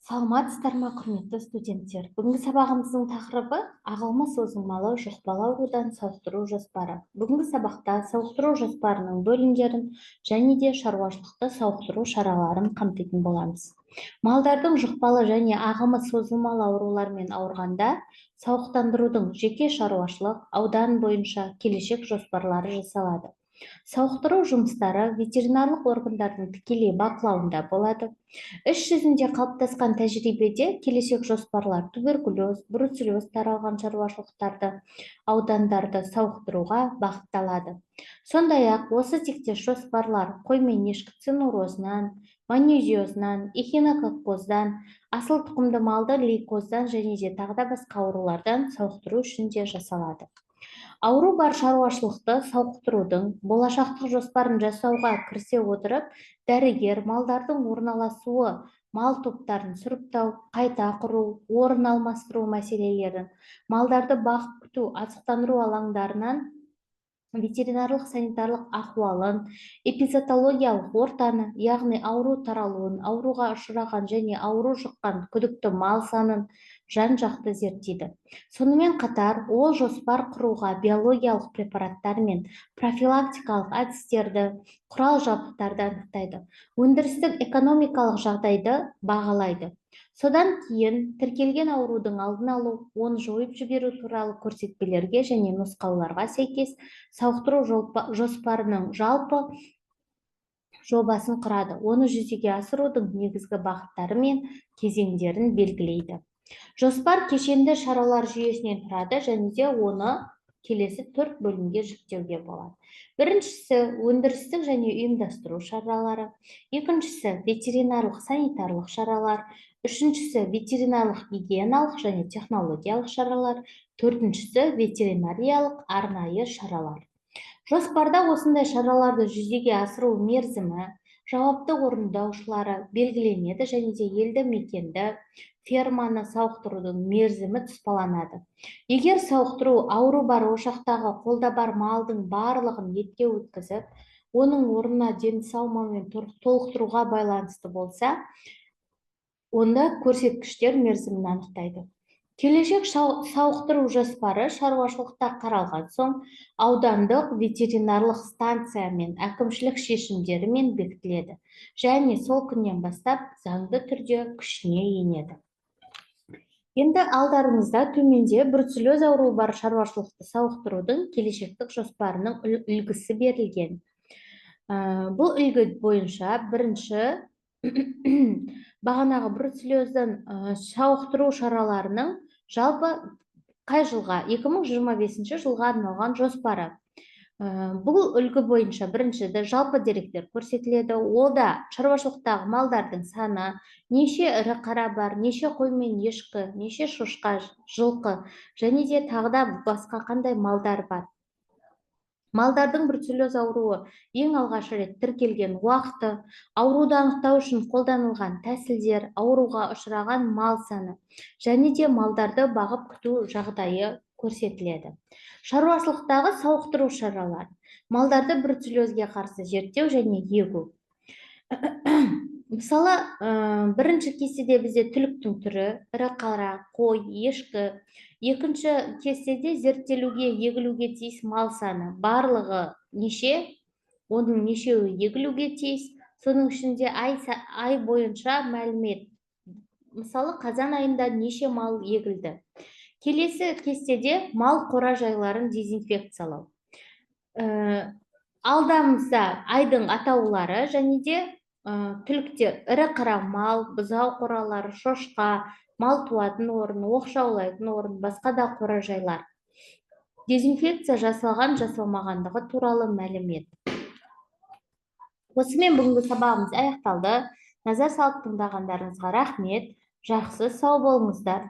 Саламатсыздар ма, құрметті студенттер? Бүгінгі сабағымыздың тақырыбы ағылма созылмалы жұқпалы аурудан сауықтыру жоспары. Бүгінгі сабақта сауықтыру жоспарының бөлімдерін және де шаруашылықты сауықтыру шараларын қамтитын боламыз. Малдардың жұқпалы және ағымы созылмалы аурулармен ауырғанда сауықтандырудың жеке шаруашылық аудан бойынша келешек жоспарлары жасалады. Сауықтыру жұмыстары ветеринарлық органдардың тікелей бақылауында болады. Іс жүзінде қалыптасқан тәжірибеде келешек жоспарлар туберкулез, бруцеллез таралған шаруашылықтарды, аудандарды сауықтыруға бағытталады. Сондай-ақ осы тектес жоспарлар қой мен ешкі цинурозынан, манезиозынан, эхинококкоздан, асыл тұқымды малды лейкоздан және де тағы да басқа аурулардан сауықтыру үшін де жасалады. Ауру бар шаруашылықты сауықтырудың болашақтық жоспарын жасауға кірісе отырып, дәрігер малдардың орналасуы, мал топтарын сұрыптау, қайта құру, орын алмастыру мәселелерін, малдарды бағып күту, азықтандыру алаңдарынан ветеринарлық санитарлық ахуалын, эпизотологиялық ортаны, яғни ауру таралуын, ауруға ұшыраған және ауру жұққан күдікті мал санын жан-жақты зерттейді. Сонымен қатар, ол жоспар құруға биологиялық препараттар мен профилактикалық әдістерді, құрал-жабдықтарды анықтайды. Өндірістік экономикалық жағдайды бағалайды. Содан кейін тіркелген аурудың алдын алу, оны жойып жіберу туралы көрсетпелерге және нұсқауларға сәйкес сауықтыру жоспарының жалпы жобасын құрады. Оны жүзеге асырудың негізгі бағыттары мен кезеңдерін белгілейді. Жоспар кешенді шаралар жүйесінен тұрады және де оны келесі 4 бөлімге жіктеуге болады. Біріншісі өндірістік және ұйымдастыру шаралары, екіншісі ветеринарлық санитарлық шаралар, үшіншісі ветеринарлық гигиеналық және технологиялық шаралар, төртіншісі ветеринариялық арнайы шаралар. Жоспарда осындай шараларды жүзеге асыру мерзімі, жауапты орындаушылары белгіленеді және де елді мекенді ферманы сауықтырудың мерзімі тұспаланады. Егер сауықтыру ауру бар ошақтағы қолда бар малдың барлығын етке өткізіп, оның орнына дені сау малмен толықтыруға байланысты болса, онда көрсеткіштер мерзімін анықтайды. Келешек сауықтыру жоспары шаруашылықта қаралған соң, аудандық ветеринарлық станция мен әкімшілік шешімдерімен бекітіледі және сол күннен бастап заңды түрде күшіне енеді. Енді алдарыңызда төменде бруцеллез ауруы бар шаруашылықты сауықтырудың келешектік жоспарының үлгісі берілген. Бұл үлгі бойынша бірінші бағанағы бруцеллездің сауықтыру шараларының жалпы қай жылға? 2025 жылға арналған жоспары. Бұл үлгі бойынша біріншіде жалпы деректер көрсетіледі. Олда шаруашылықтағы малдардың саны, неше ірі қара бар, неше қой мен ешкі, неше шошқа, жылқы және де тағы да басқа қандай малдар бар. Малдардың бруцеллез ауруы ең алғаш рет тіркелген уақыты, ауруды анықтау үшін қолданылған тәсілдер, ауруға ұшыраған мал саны және де малдарды бағып күту жағдайы көрсетіледі. Шаруашылықтағы сауықтыру шаралары. Малдарды бруцеллезге қарсы зерттеу және егу. Мысалы, бірінші кестеде бізде түліктің түрі, ірі қара, қой, ешкі. Екінші кестеде зерттелуге, егілуге тиіс мал саны. Барлығы неше? Оның нешеуі егілуге тиіс. Соның ішінде ай бойынша мәлімет. Мысалы, қазан айында неше мал егілді. Келесі кестеде мал қора-жайларын дезинфекциялау. Алдамызда айдың атаулары және де түліктер, ірі қара мал, бұзау қоралары, шошқа, мал туатын орын, оқшаулайтын орын, басқа да қора-жайлар. Дезинфекция жасалған, жасалмағандығы туралы мәлімет. Осымен бүгінгі сабағымыз аяқталды. Назар салып тыңдағандарыңызға рахмет. Жақсы, сау болыңыздар.